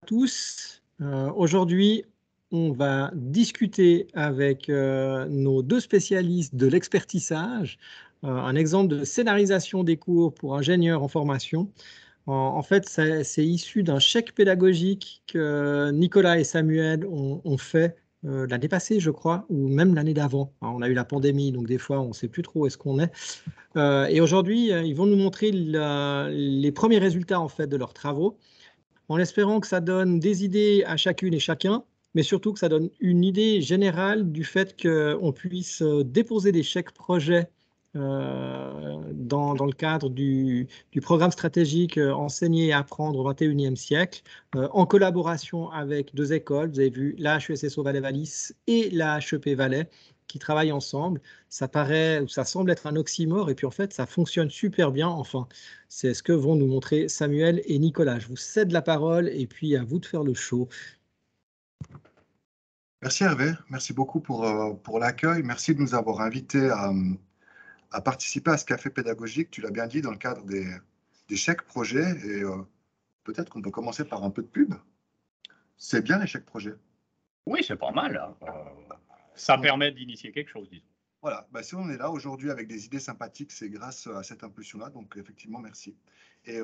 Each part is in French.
Tous. Aujourd'hui, on va discuter avec nos deux spécialistes de l'expertissage, un exemple de scénarisation des cours pour ingénieurs en formation. En fait, c'est issu d'un chèque pédagogique que Nicolas et Samuel ont fait l'année passée, je crois, ou même l'année d'avant. Alors, on a eu la pandémie, donc des fois, on ne sait plus trop où est-ce qu'on est. Et aujourd'hui, ils vont nous montrer les premiers résultats en fait de leurs travaux, en espérant que ça donne des idées à chacune et chacun, mais surtout que ça donne une idée générale du fait qu'on puisse déposer des chèques projets dans le cadre du programme stratégique Enseigner et apprendre au XXIe siècle, en collaboration avec deux écoles. Vous avez vu la HESSO Valais-Wallis et la HEP Valais qui travaillent ensemble. Ça semble être un oxymore, et puis en fait, ça fonctionne super bien. Enfin, c'est ce que vont nous montrer Samuel et Nicolas. Je vous cède la parole et puis à vous de faire le show. Merci Hervé, merci beaucoup pour l'accueil. Merci de nous avoir invités à participer à ce café pédagogique, tu l'as bien dit, dans le cadre des chèques projets. Et peut-être qu'on peut commencer par un peu de pub. C'est bien les chèques projets. Oui, c'est pas mal. Ça permet d'initier quelque chose, disons. Voilà, bah, si on est là aujourd'hui avec des idées sympathiques, c'est grâce à cette impulsion-là. Donc effectivement, merci. Et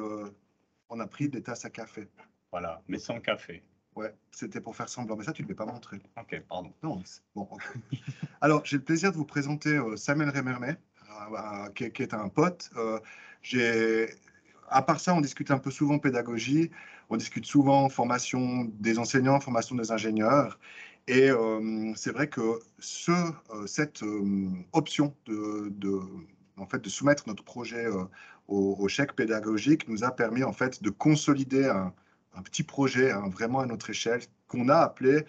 on a pris des tasses à café. Voilà, mais sans café. Ouais, c'était pour faire semblant, mais ça, tu ne devais pas montrer. Ok, pardon. Non, bon, ok. Alors, j'ai le plaisir de vous présenter Samuel Remermet, qui est un pote. À part ça, on discute un peu souvent pédagogie, on discute souvent formation des enseignants, formation des ingénieurs. Et c'est vrai que cette option en fait, de soumettre notre projet au chèque pédagogique nous a permis en fait, de consolider un petit projet, hein, vraiment à notre échelle, qu'on a appelé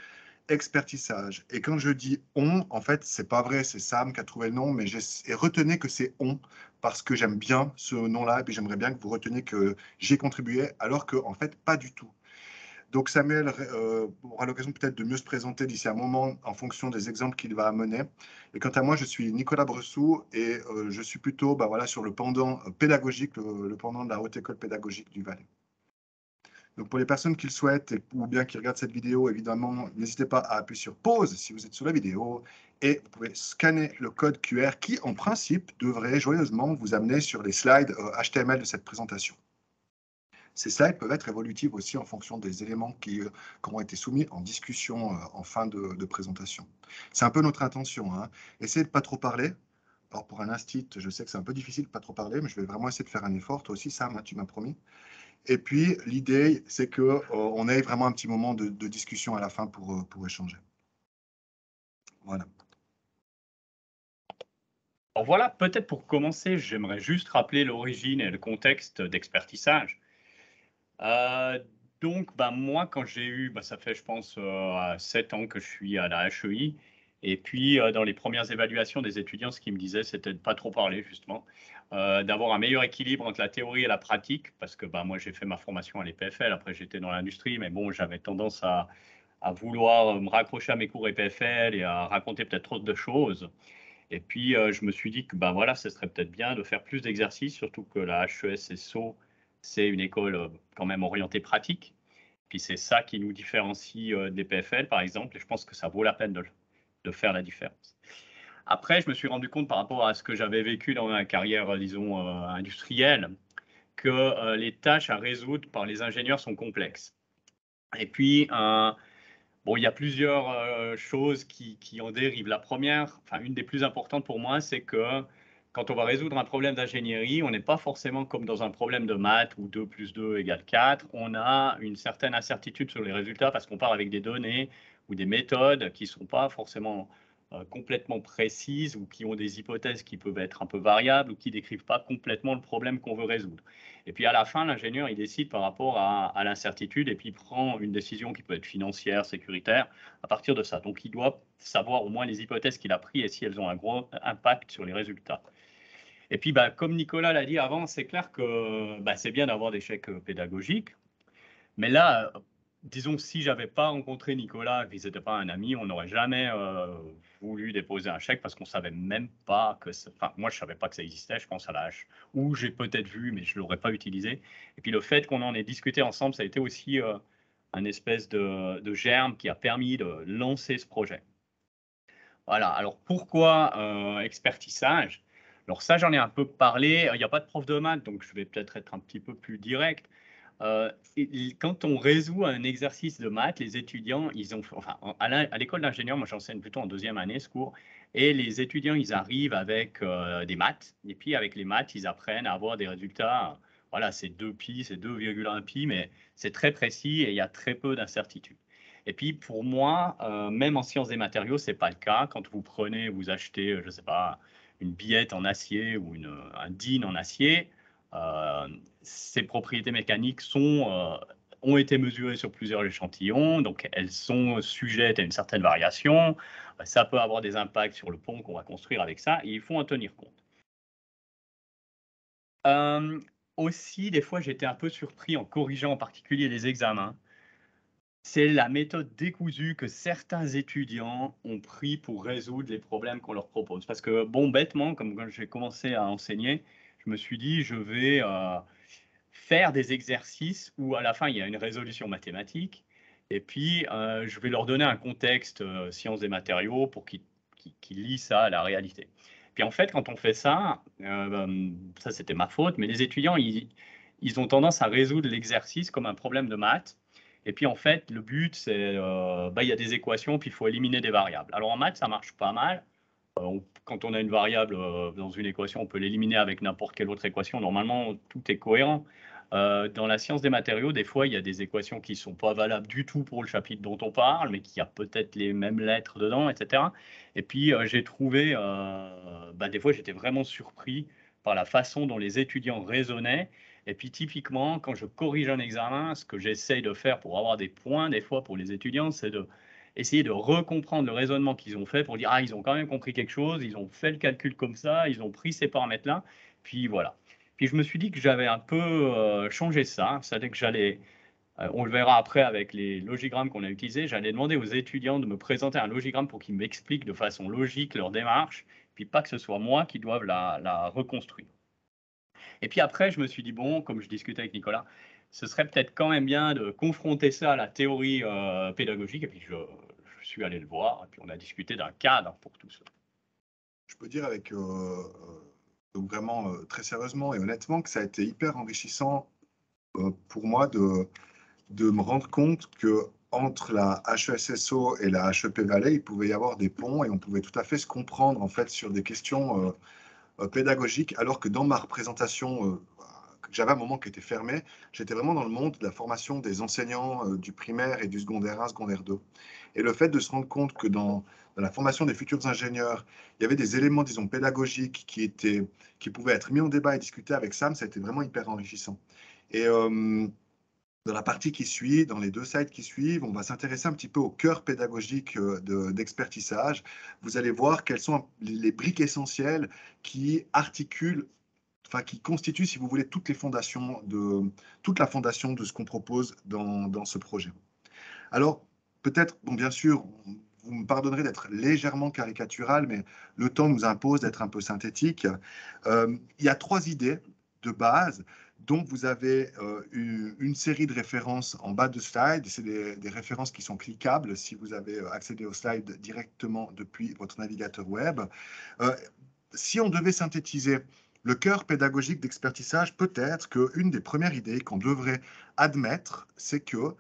expertissage. Et quand je dis on, en fait, c'est pas vrai, c'est Sam qui a trouvé le nom, mais et retenez que c'est on, parce que j'aime bien ce nom-là, et puis j'aimerais bien que vous reteniez que j'y ai contribué, alors que, en fait, pas du tout. Donc Samuel aura l'occasion peut-être de mieux se présenter d'ici un moment en fonction des exemples qu'il va amener. Et quant à moi, je suis Nicolas Bressou et je suis plutôt voilà, sur le pendant pédagogique, le pendant de la Haute École pédagogique du Valais. Donc pour les personnes qui le souhaitent ou bien qui regardent cette vidéo, évidemment, n'hésitez pas à appuyer sur pause si vous êtes sur la vidéo et vous pouvez scanner le code QR qui, en principe, devrait joyeusement vous amener sur les slides HTML de cette présentation. Ces slides peuvent être évolutifs aussi en fonction des éléments qui ont été soumis en discussion en fin de présentation. C'est un peu notre intention. Hein. Essayez de ne pas trop parler. Alors pour un instit, je sais que c'est un peu difficile de ne pas trop parler, mais je vais vraiment essayer de faire un effort. Toi aussi, Sam, hein, tu m'as promis. Et puis, l'idée, c'est qu'on ait vraiment un petit moment de discussion à la fin pour échanger. Voilà. Alors voilà, peut-être pour commencer, j'aimerais juste rappeler l'origine et le contexte d'expertissage. Donc, moi, quand j'ai eu, ça fait, je pense, 7 ans que je suis à la HEI. Et puis, dans les premières évaluations des étudiants, ce qu'ils me disaient, c'était de ne pas trop parler, justement, d'avoir un meilleur équilibre entre la théorie et la pratique, parce que moi, j'ai fait ma formation à l'EPFL, après j'étais dans l'industrie, mais bon, j'avais tendance à vouloir me raccrocher à mes cours EPFL et à raconter peut-être trop de choses. Et puis, je me suis dit que voilà, ce serait peut-être bien de faire plus d'exercices, surtout que la HESSO, c'est une école quand même orientée pratique. Puis c'est ça qui nous différencie des PFL, par exemple, et je pense que ça vaut la peine de faire la différence. Après, je me suis rendu compte par rapport à ce que j'avais vécu dans ma carrière, disons, industrielle, que les tâches à résoudre par les ingénieurs sont complexes. Et puis, bon, il y a plusieurs choses qui en dérivent. La première, enfin une des plus importantes pour moi, c'est que quand on va résoudre un problème d'ingénierie, on n'est pas forcément comme dans un problème de maths où 2 plus 2 égale 4. On a une certaine incertitude sur les résultats parce qu'on part avec des données ou des méthodes qui ne sont pas forcément complètement précises ou qui ont des hypothèses qui peuvent être un peu variables ou qui ne décrivent pas complètement le problème qu'on veut résoudre. Et puis à la fin, l'ingénieur, il décide par rapport à l'incertitude et puis il prend une décision qui peut être financière, sécuritaire, à partir de ça. Donc il doit savoir au moins les hypothèses qu'il a prises et si elles ont un gros impact sur les résultats. Et puis, comme Nicolas l'a dit avant, c'est clair que c'est bien d'avoir des chèques pédagogiques. Mais là, disons que si je n'avais pas rencontré Nicolas, qu'il n'était pas un ami, on n'aurait jamais voulu déposer un chèque parce qu'on ne savait même pas que enfin, moi, je ne savais pas que ça existait, je pense à la H, ou j'ai peut-être vu, mais je ne l'aurais pas utilisé. Et puis le fait qu'on en ait discuté ensemble, ça a été aussi un espèce de germe qui a permis de lancer ce projet. Voilà, alors pourquoi expertisage? Alors ça, j'en ai un peu parlé, il n'y a pas de prof de maths, donc je vais peut-être être un petit peu plus direct. Quand on résout un exercice de maths, les étudiants, ils ont, enfin, à l'école d'ingénieur, moi j'enseigne plutôt en deuxième année ce cours, et les étudiants, ils arrivent avec des maths, et puis avec les maths, ils apprennent à avoir des résultats, voilà, c'est 2π, c'est 2,1π, mais c'est très précis et il y a très peu d'incertitudes. Et puis pour moi, même en sciences des matériaux, c'est pas le cas. Quand vous prenez, vous achetez, je sais pas, une billette en acier ou un DIN en acier, ces propriétés mécaniques ont été mesurées sur plusieurs échantillons, donc elles sont sujettes à une certaine variation. Ça peut avoir des impacts sur le pont qu'on va construire avec ça, et il faut en tenir compte. Aussi, des fois, j'étais un peu surpris en corrigeant en particulier les examens. C'est la méthode décousue que certains étudiants ont pris pour résoudre les problèmes qu'on leur propose. Parce que, bon, bêtement, comme quand j'ai commencé à enseigner, je me suis dit, je vais faire des exercices où à la fin, il y a une résolution mathématique, et puis je vais leur donner un contexte sciences des matériaux pour qu'ils lient ça à la réalité. Puis en fait, quand on fait ça, ça c'était ma faute, mais les étudiants, ils ont tendance à résoudre l'exercice comme un problème de maths. Et puis en fait, le but, c'est, il y a des équations, puis il faut éliminer des variables. Alors en maths, ça marche pas mal. Quand on a une variable dans une équation, on peut l'éliminer avec n'importe quelle autre équation. Normalement, tout est cohérent. Dans la science des matériaux, des fois, il y a des équations qui ne sont pas valables du tout pour le chapitre dont on parle, mais qui a peut-être les mêmes lettres dedans, etc. Et puis, j'ai trouvé, des fois, j'étais vraiment surpris par la façon dont les étudiants raisonnaient. Et puis, typiquement, quand je corrige un examen, ce que j'essaye de faire pour avoir des points, des fois, pour les étudiants, c'est essayer de recomprendre le raisonnement qu'ils ont fait pour dire, ah, ils ont quand même compris quelque chose, ils ont fait le calcul comme ça, ils ont pris ces paramètres-là, puis voilà. Puis je me suis dit que j'avais un peu changé ça, c'est-à-dire que j'allais, on le verra après avec les logigrammes qu'on a utilisés, j'allais demander aux étudiants de me présenter un logigramme pour qu'ils m'expliquent de façon logique leur démarche, puis pas que ce soit moi qui doive la reconstruire. Et puis après, je me suis dit, bon, comme je discutais avec Nicolas, ce serait peut-être quand même bien de confronter ça à la théorie pédagogique. Et puis je suis allé le voir, et puis on a discuté d'un cadre pour tout ça. Je peux dire avec donc vraiment très sérieusement et honnêtement que ça a été hyper enrichissant pour moi de me rendre compte que entre la HESSO et la HEP Valais, il pouvait y avoir des ponts et on pouvait tout à fait se comprendre en fait sur des questions pédagogiques, alors que dans ma représentation, j'avais un moment qui était fermé, j'étais vraiment dans le monde de la formation des enseignants du primaire et du secondaire 1, secondaire 2. Et le fait de se rendre compte que dans la formation des futurs ingénieurs, il y avait des éléments, disons, pédagogiques qui pouvaient être mis en débat et discutés avec Sam, ça a été vraiment hyper enrichissant. Et dans la partie qui suit, dans les 2 slides qui suivent, on va s'intéresser un petit peu au cœur pédagogique d'expertissage. Vous allez voir quelles sont les briques essentielles qui articulent, enfin qui constituent, si vous voulez, toute la fondation de ce qu'on propose dans ce projet. Alors, peut-être, bon, bien sûr, vous me pardonnerez d'être légèrement caricatural, mais le temps nous impose d'être un peu synthétique. Il y a 3 idées de base. Donc, vous avez une série de références en bas de slide. C'est des références qui sont cliquables si vous avez accédé au slide directement depuis votre navigateur web. Si on devait synthétiser le cœur pédagogique d'expertissage, peut-être qu'une des premières idées qu'on devrait admettre, c'est que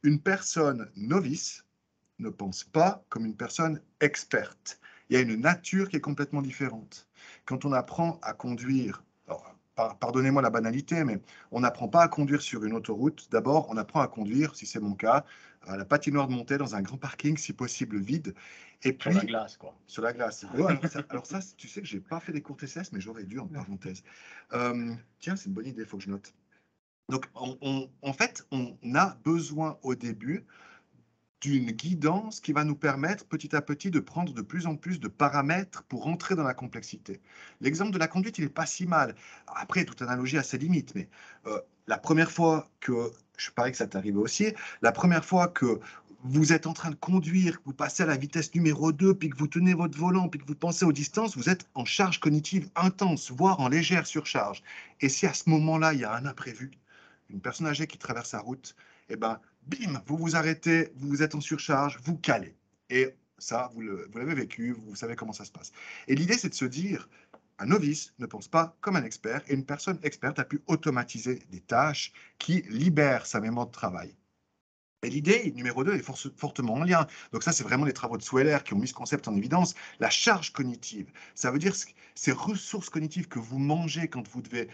une personne novice ne pense pas comme une personne experte. Il y a une nature qui est complètement différente. Quand on apprend à conduire, pardonnez-moi la banalité, mais on n'apprend pas à conduire sur une autoroute. D'abord, on apprend à conduire, si c'est mon cas, à la patinoire de montée dans un grand parking, si possible vide. Et puis, sur la glace, quoi. Sur la glace. Ouais, alors ça, tu sais que je n'ai pas fait des cours TCS, mais j'aurais dû, en parenthèse. Tiens, c'est une bonne idée, il faut que je note. Donc, en fait, on a besoin au début d'une guidance qui va nous permettre petit à petit de prendre de plus en plus de paramètres pour entrer dans la complexité. L'exemple de la conduite, il n'est pas si mal. Après, toute analogie a ses limites, mais la première fois que, je parie que ça t'arrive aussi, la première fois que vous êtes en train de conduire, que vous passez à la vitesse numéro 2, puis que vous tenez votre volant, puis que vous pensez aux distances, vous êtes en charge cognitive intense, voire en légère surcharge. Et si à ce moment-là, il y a un imprévu, une personne âgée qui traverse la route, eh ben, bim, vous vous arrêtez, vous êtes en surcharge, vous calez. Et ça, vous l'avez vécu, vous savez comment ça se passe. Et l'idée, c'est de se dire, un novice ne pense pas comme un expert, et une personne experte a pu automatiser des tâches qui libèrent sa mémoire de travail. Et l'idée numéro 2 est fortement en lien. Donc ça, c'est vraiment les travaux de Sweller qui ont mis ce concept en évidence. La charge cognitive, ça veut dire ces ressources cognitives que vous mangez quand vous devez,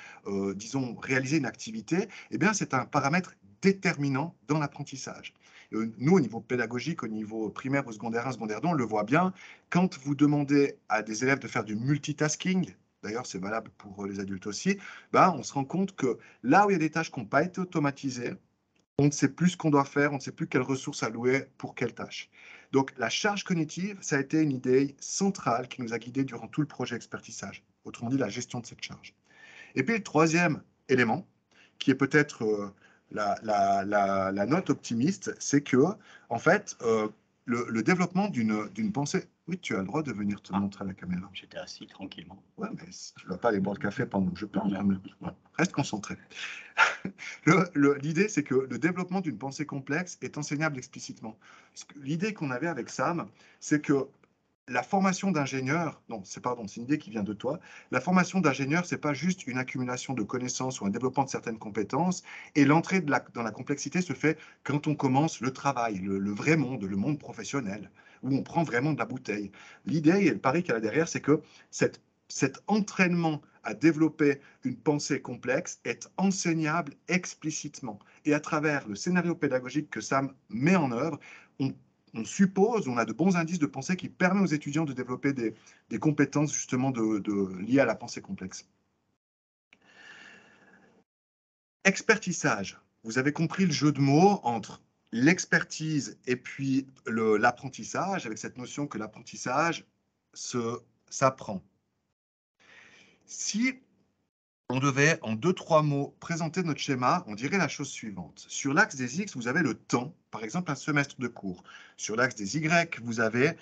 disons, réaliser une activité, eh bien, c'est un paramètre déterminant dans l'apprentissage. Nous, au niveau pédagogique, au niveau primaire ou secondaire 1, secondaire 2, on le voit bien. Quand vous demandez à des élèves de faire du multitasking, d'ailleurs, c'est valable pour les adultes aussi, ben, on se rend compte que là où il y a des tâches qui n'ont pas été automatisées, on ne sait plus ce qu'on doit faire, on ne sait plus quelles ressources allouer pour quelle tâche. Donc, la charge cognitive, ça a été une idée centrale qui nous a guidés durant tout le projet expertisage. Autrement dit, la gestion de cette charge. Et puis, le troisième élément, qui est peut-être la note optimiste, c'est que, en fait, le développement d'une pensée... Oui, tu as le droit de venir te montrer à la caméra. J'étais assis tranquillement. Ouais, mais tu ne vas pas aller boire le café pendant que je parle. Ouais. Reste concentré. L'idée, c'est que le développement d'une pensée complexe est enseignable explicitement. L'idée qu'on avait avec Sam, c'est que la formation d'ingénieur, c'est une idée qui vient de toi, la formation d'ingénieur, ce n'est pas juste une accumulation de connaissances ou un développement de certaines compétences, et l'entrée dans la complexité se fait quand on commence le travail, le vrai monde, le monde professionnel, où on prend vraiment de la bouteille. L'idée et le pari qu'il y a derrière, c'est que cet entraînement à développer une pensée complexe est enseignable explicitement. Et à travers le scénario pédagogique que Sam met en œuvre, on suppose, on a de bons indices de pensée qui permettent aux étudiants de développer des compétences justement liées à la pensée complexe. Expertisage. Vous avez compris le jeu de mots entre l'expertise et puis l'apprentissage, avec cette notion que l'apprentissage s'apprend. Si on devait, en 2-3 mots, présenter notre schéma, on dirait la chose suivante. Sur l'axe des X, vous avez le temps, par exemple un semestre de cours. Sur l'axe des Y, vous avez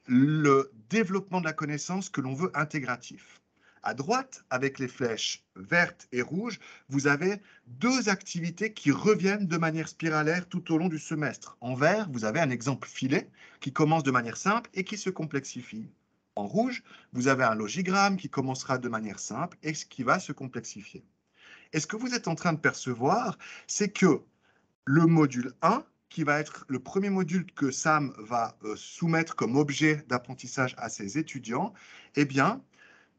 le développement de la connaissance que l'on veut intégratif. À droite, avec les flèches vertes et rouges, vous avez 2 activités qui reviennent de manière spiralaire tout au long du semestre. En vert, vous avez un exemple filet qui commence de manière simple et qui se complexifie. En rouge, vous avez un logigramme qui commencera de manière simple et qui va se complexifier. Et ce que vous êtes en train de percevoir, c'est que le module 1, qui va être le premier module que Sam va soumettre comme objet d'apprentissage à ses étudiants, eh bien,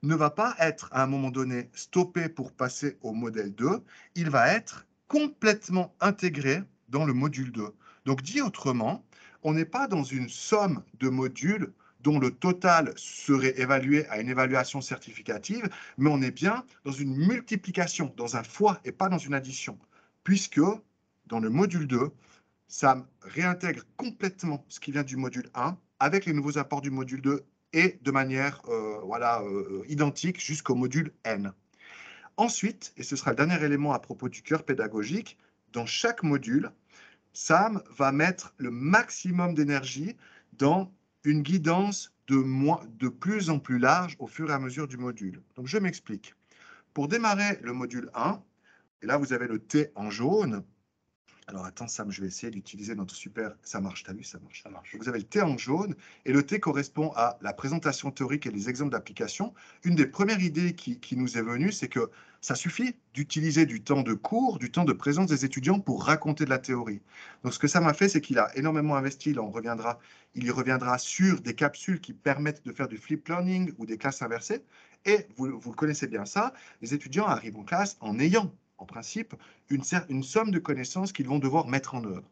ne va pas être à un moment donné stoppé pour passer au modèle 2, il va être complètement intégré dans le module 2. Donc, dit autrement, on n'est pas dans une somme de modules dont le total serait évalué à une évaluation certificative, mais on est bien dans une multiplication, dans un fois et pas dans une addition, puisque dans le module 2, Sam réintègre complètement ce qui vient du module 1 avec les nouveaux apports du module 2 et de manière identique jusqu'au module N. Ensuite, et ce sera le dernier élément à propos du cœur pédagogique, dans chaque module, Sam va mettre le maximum d'énergie dans une guidance de plus en plus large au fur et à mesure du module. Donc, je m'explique. Pour démarrer le module 1, et là, vous avez le T en jaune. Alors, attends, Sam, je vais essayer d'utiliser notre super... Ça marche, t'as vu, ça marche. Ça marche. Vous avez le T en jaune, et le T correspond à la présentation théorique et les exemples d'application. Une des premières idées qui nous est venue, c'est que ça suffit d'utiliser du temps de cours, du temps de présence des étudiants pour raconter de la théorie. Donc, ce que ça m'a fait, c'est qu'il a énormément investi, il y reviendra sur des capsules qui permettent de faire du flip learning ou des classes inversées. Et vous connaissez bien ça, les étudiants arrivent en classe en ayant en principe, une somme de connaissances qu'ils vont devoir mettre en œuvre.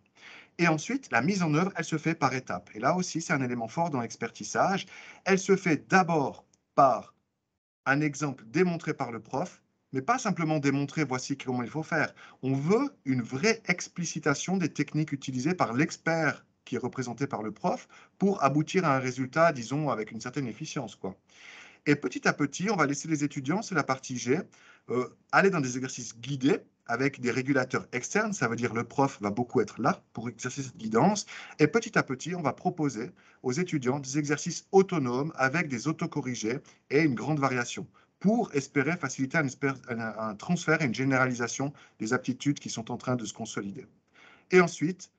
Et ensuite, la mise en œuvre, elle se fait par étapes. Et là aussi, c'est un élément fort dans l'expertisage. Elle se fait d'abord par un exemple démontré par le prof, mais pas simplement démontrer voici comment il faut faire. On veut une vraie explicitation des techniques utilisées par l'expert qui est représenté par le prof pour aboutir à un résultat, disons, avec une certaine efficience, quoi. Et petit à petit, on va laisser les étudiants, c'est la partie G, aller dans des exercices guidés avec des régulateurs externes. Ça veut dire le prof va beaucoup être là pour exercer cette guidance. Et petit à petit, on va proposer aux étudiants des exercices autonomes avec des autocorrigés et une grande variation pour espérer faciliter un transfert et une généralisation des aptitudes qui sont en train de se consolider. Et ensuite,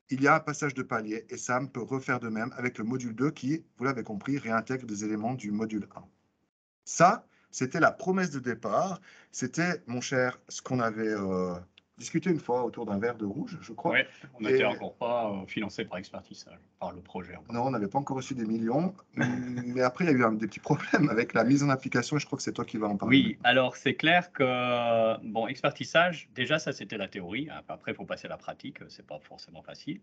il y a un passage de palier et Sam peut refaire de même avec le module 2 qui, vous l'avez compris, réintègre des éléments du module 1. Ça, c'était la promesse de départ. C'était, mon cher, ce qu'on avait discuté une fois autour d'un verre de rouge, je crois. Oui, on n'était encore pas financé par Expertisage, par le projet. Non, on n'avait pas encore reçu des millions. Mais après, il y a eu des petits problèmes avec la mise en application et je crois que c'est toi qui vas en parler. Oui, alors c'est clair que, bon, Expertisage, déjà, ça, c'était la théorie. Après, il faut passer à la pratique. C'est pas forcément facile.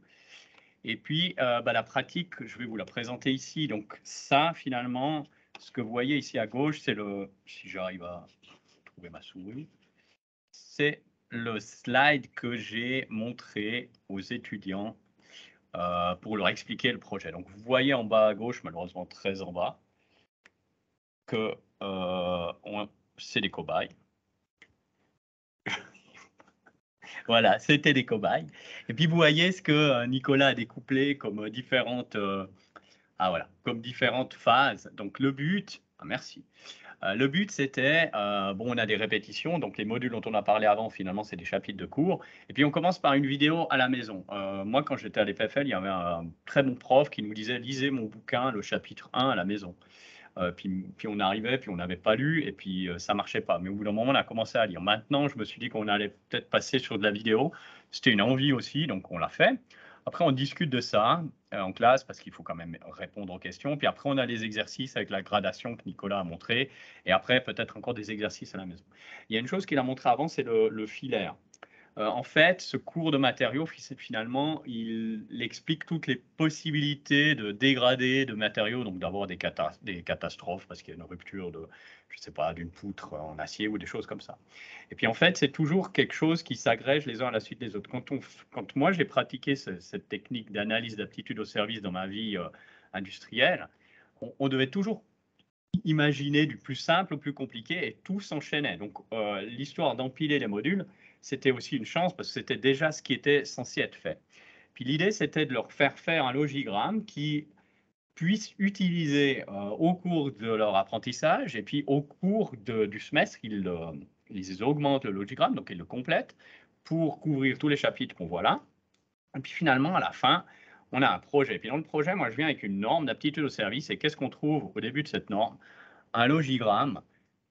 Et puis, la pratique, je vais vous la présenter ici. Donc, ça, finalement, ce que vous voyez ici à gauche, c'est le, si j'arrive à trouver ma souris, c'est le slide que j'ai montré aux étudiants pour leur expliquer le projet. Donc, vous voyez en bas à gauche, malheureusement très en bas, que c'est des cobayes. Voilà, c'était des cobayes. Et puis, vous voyez ce que Nicolas a découplé comme différentes, comme différentes phases. Donc, le but, merci. Le but, c'était, on a des répétitions, donc les modules dont on a parlé avant, finalement, c'est des chapitres de cours. Et puis, on commence par une vidéo à la maison. Moi, quand j'étais à l'EPFL, il y avait un très bon prof qui nous disait « Lisez mon bouquin, le chapitre 1 à la maison ». Puis on arrivait, puis on n'avait pas lu, et puis ça ne marchait pas. Mais au bout d'un moment, on a commencé à lire. Maintenant, je me suis dit qu'on allait peut-être passer sur de la vidéo. C'était une envie aussi, donc on l'a fait. Après, on discute de ça en classe parce qu'il faut quand même répondre aux questions. Puis après, on a les exercices avec la gradation que Nicolas a montré. Et après, peut-être encore des exercices à la maison. Il y a une chose qu'il a montré avant, c'est le filaire. En fait, ce cours de matériaux, finalement, il explique toutes les possibilités de dégrader de matériaux, donc d'avoir des catastrophes parce qu'il y a une rupture de, je sais pas, d'une poutre en acier ou des choses comme ça. Et puis en fait, c'est toujours quelque chose qui s'agrège les uns à la suite des autres. Quand moi j'ai pratiqué cette technique d'analyse d'aptitude au service dans ma vie industrielle, on devait toujours imaginer du plus simple au plus compliqué et tout s'enchaînait. Donc l'histoire d'empiler les modules, c'était aussi une chance parce que c'était déjà ce qui était censé être fait. Puis l'idée, c'était de leur faire faire un logigramme qui puisse utiliser au cours de leur apprentissage et puis au cours du semestre, ils augmentent le logigramme, donc ils le complètent pour couvrir tous les chapitres qu'on voit là. Et puis finalement, à la fin, on a un projet. Et puis dans le projet, moi, je viens avec une norme d'aptitude au service. Et qu'est-ce qu'on trouve au début de cette norme? Un logigramme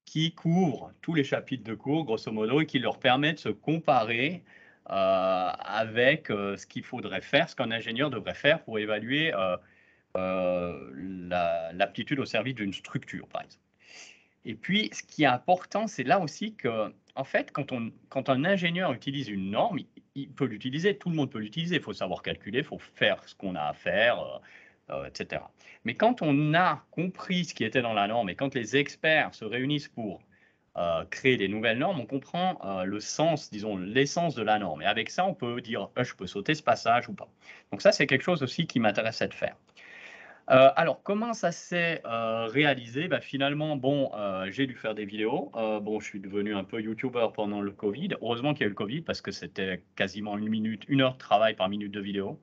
qui couvre tous les chapitres de cours, grosso modo, et qui leur permet de se comparer avec ce qu'il faudrait faire, ce qu'un ingénieur devrait faire pour évaluer l'aptitude au service d'une structure, par exemple. Et puis, ce qui est important, c'est là aussi que, en fait, quand un ingénieur utilise une norme, il peut l'utiliser, tout le monde peut l'utiliser, il faut savoir calculer, il faut faire ce qu'on a à faire, etc. Mais quand on a compris ce qui était dans la norme et quand les experts se réunissent pour créer des nouvelles normes, on comprend le sens, disons, l'essence de la norme. Et avec ça, on peut dire, je peux sauter ce passage ou pas. Donc ça, c'est quelque chose aussi qui m'intéressait de faire. Alors, comment ça s'est réalisé? Finalement, j'ai dû faire des vidéos. Je suis devenu un peu YouTuber pendant le Covid. Heureusement qu'il y a eu le Covid parce que c'était quasiment une heure de travail par minute de vidéo.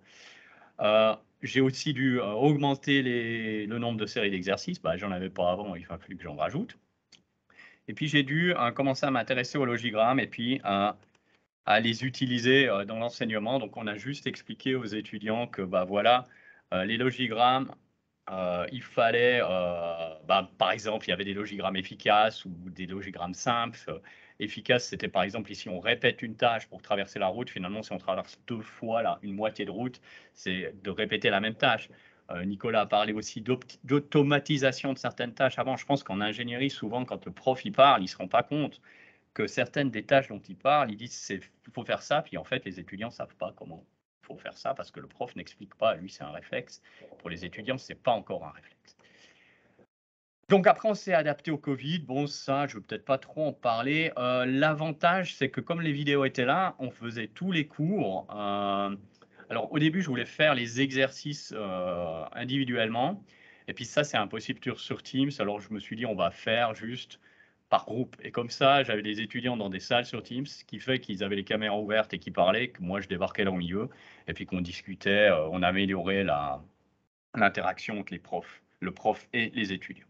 J'ai aussi dû augmenter le nombre de séries d'exercices. J'en avais pas avant, il a fallu que j'en rajoute. Et puis, j'ai dû commencer à m'intéresser aux logigrammes et puis à les utiliser dans l'enseignement. Donc, on a juste expliqué aux étudiants que, voilà, les logigrammes, il fallait, par exemple, il y avait des logigrammes efficaces ou des logigrammes simples. Efficace, c'était par exemple ici, on répète une tâche pour traverser la route. Finalement, si on traverse 2 fois une moitié de route, c'est de répéter la même tâche. Nicolas a parlé aussi d'automatisation de certaines tâches avant. Je pense qu'en ingénierie, souvent, quand le prof y parle, il ne se rend pas compte que certaines des tâches dont il parle, ils disent il faut faire ça, puis en fait, les étudiants ne savent pas comment il faut faire ça parce que le prof n'explique pas. Lui, c'est un réflexe. Pour les étudiants, ce n'est pas encore un réflexe. Donc après, on s'est adapté au Covid. Ça, je ne veux peut-être pas trop en parler. L'avantage, c'est que comme les vidéos étaient là, on faisait tous les cours. Alors au début, je voulais faire les exercices individuellement. Et puis ça, c'est impossible sur Teams. Alors je me suis dit, on va faire juste par groupe. Et comme ça, j'avais des étudiants dans des salles sur Teams, ce qui fait qu'ils avaient les caméras ouvertes et qu'ils parlaient, que moi, je débarquais dans le milieu, et puis qu'on discutait, on améliorait l'interaction entre le prof et les étudiants.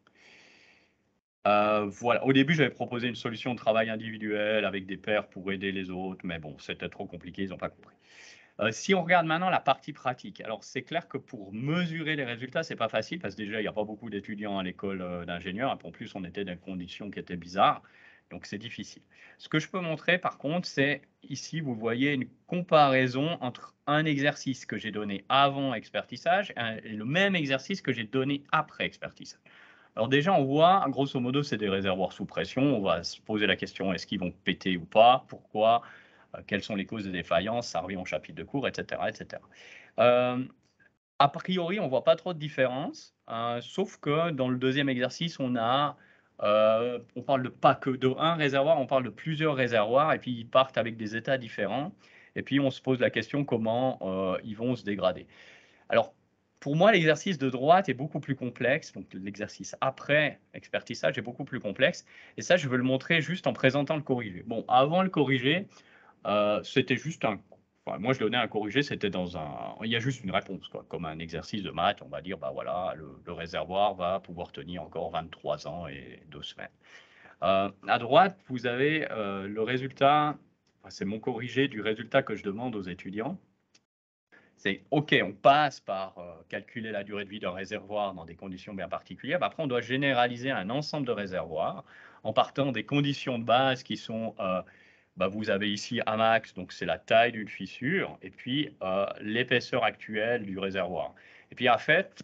Voilà. Au début, j'avais proposé une solution de travail individuel avec des pairs pour aider les autres, mais bon, c'était trop compliqué, ils n'ont pas compris. Si on regarde maintenant la partie pratique, alors c'est clair que pour mesurer les résultats, c'est pas facile parce que déjà, il n'y a pas beaucoup d'étudiants à l'école d'ingénieurs. En plus, on était dans des conditions qui étaient bizarres, donc c'est difficile. Ce que je peux montrer, par contre, c'est ici, vous voyez une comparaison entre un exercice que j'ai donné avant expertissage et le même exercice que j'ai donné après expertissage. Alors déjà, on voit, grosso modo, c'est des réservoirs sous pression. On va se poser la question, est-ce qu'ils vont péter ou pas? Pourquoi? Quelles sont les causes de défaillance? Ça revient au chapitre de cours, etc. etc. A priori, on ne voit pas trop de différence, sauf que dans le deuxième exercice, on parle de pas que d'un réservoir, on parle de plusieurs réservoirs, et puis ils partent avec des états différents. Et puis, on se pose la question comment ils vont se dégrader. Alors, pour moi, l'exercice de droite est beaucoup plus complexe. Donc, l'exercice après expertissage est beaucoup plus complexe. Et ça, je veux le montrer juste en présentant le corrigé. Bon, avant le corrigé, c'était juste enfin, moi, je donnais un corrigé, c'était il y a juste une réponse, quoi, comme un exercice de maths. On va dire, bah voilà, le réservoir va pouvoir tenir encore 23 ans et 2 semaines. À droite, vous avez le résultat, enfin, c'est mon corrigé du résultat que je demande aux étudiants. C'est OK, on passe par calculer la durée de vie d'un réservoir dans des conditions bien particulières. Mais après, on doit généraliser un ensemble de réservoirs en partant des conditions de base qui sont, vous avez ici Amax, donc c'est la taille d'une fissure, et puis l'épaisseur actuelle du réservoir. Et puis en fait,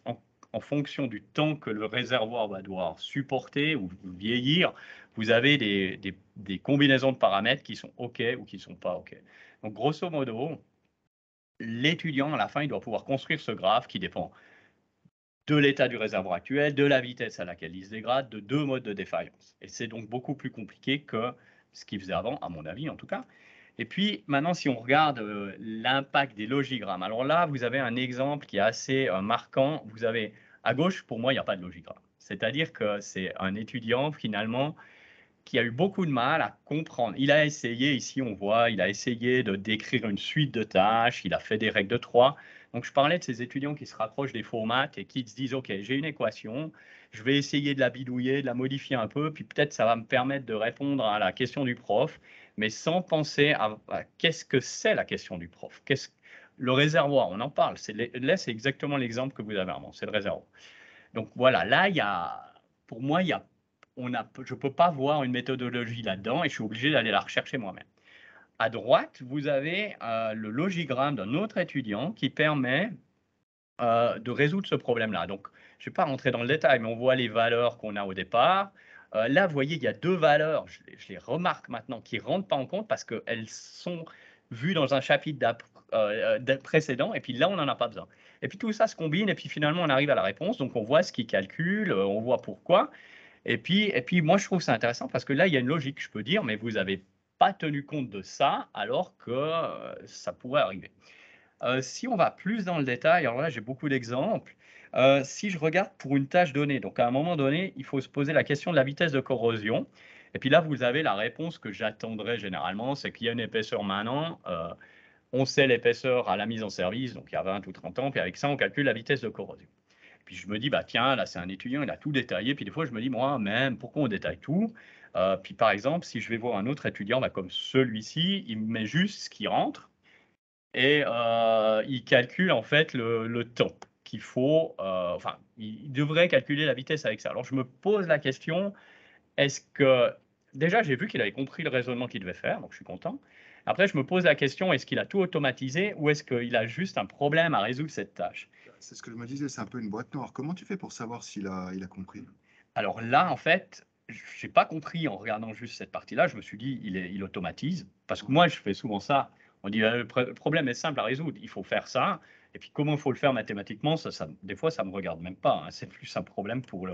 en fonction du temps que le réservoir va devoir supporter ou vieillir, vous avez des combinaisons de paramètres qui sont OK ou qui ne sont pas OK. Donc grosso modo, l'étudiant, à la fin, il doit pouvoir construire ce graphe qui dépend de l'état du réservoir actuel, de la vitesse à laquelle il se dégrade, de 2 modes de défaillance. Et c'est donc beaucoup plus compliqué que ce qu'il faisait avant, à mon avis en tout cas. Et puis maintenant, si on regarde l'impact des logigrammes, alors là, vous avez un exemple qui est assez marquant. Vous avez à gauche, pour moi, il n'y a pas de logigramme. C'est-à-dire que c'est un étudiant finalement qui a eu beaucoup de mal à comprendre. Il a essayé, ici on voit, il a essayé de décrire une suite de tâches, il a fait des règles de 3. Donc je parlais de ces étudiants qui se rapprochent des formats et qui se disent, OK, j'ai une équation, je vais essayer de la bidouiller, de la modifier un peu, puis peut-être ça va me permettre de répondre à la question du prof, mais sans penser à qu'est-ce que c'est la question du prof. Le réservoir, on en parle. Là, c'est exactement l'exemple que vous avez avant, c'est le réservoir. Donc voilà, là, pour moi, je ne peux pas voir une méthodologie là-dedans et je suis obligé d'aller la rechercher moi-même. À droite, vous avez le logigramme d'un autre étudiant qui permet de résoudre ce problème-là. Donc, je ne vais pas rentrer dans le détail, mais on voit les valeurs qu'on a au départ. Là, vous voyez, il y a 2 valeurs, je les remarque maintenant, qui ne rentrent pas en compte parce qu'elles sont vues dans un chapitre précédent, et puis là, on n'en a pas besoin. Et puis tout ça se combine, et puis finalement, on arrive à la réponse. Donc, on voit ce qu'il calcule, on voit pourquoi. Et puis, moi, je trouve ça intéressant parce que là, il y a une logique, je peux dire, mais vous n'avez pas tenu compte de ça alors que ça pourrait arriver. Si on va plus dans le détail, alors là, j'ai beaucoup d'exemples. Si je regarde pour une tâche donnée, donc à un moment donné, il faut se poser la question de la vitesse de corrosion. Et puis là, vous avez la réponse que j'attendrais généralement, c'est qu'il y a une épaisseur maintenant. On sait l'épaisseur à la mise en service, donc il y a 20 ou 30 ans, puis avec ça, on calcule la vitesse de corrosion. Puis je me dis, bah tiens, là, c'est un étudiant, il a tout détaillé. Puis des fois, je me dis, moi, même, pourquoi on détaille tout? Puis par exemple, si je vais voir un autre étudiant, comme celui-ci, il me met juste ce qui rentre et il calcule en fait le temps qu'il faut. Enfin, il devrait calculer la vitesse avec ça. Alors je me pose la question, est-ce que déjà j'ai vu qu'il avait compris le raisonnement qu'il devait faire, donc je suis content. Après, je me pose la question, est-ce qu'il a tout automatisé ou est-ce qu'il a juste un problème à résoudre cette tâche? C'est ce que je me disais, c'est un peu une boîte noire. Comment tu fais pour savoir s'il a compris? Alors là, en fait, je n'ai pas compris en regardant juste cette partie-là. Je me suis dit, il automatise. Parce que moi, je fais souvent ça. On dit, le problème est simple à résoudre. Il faut faire ça. Et puis, comment il faut le faire mathématiquement, des fois, ça ne me regarde même pas, hein. C'est plus un problème pour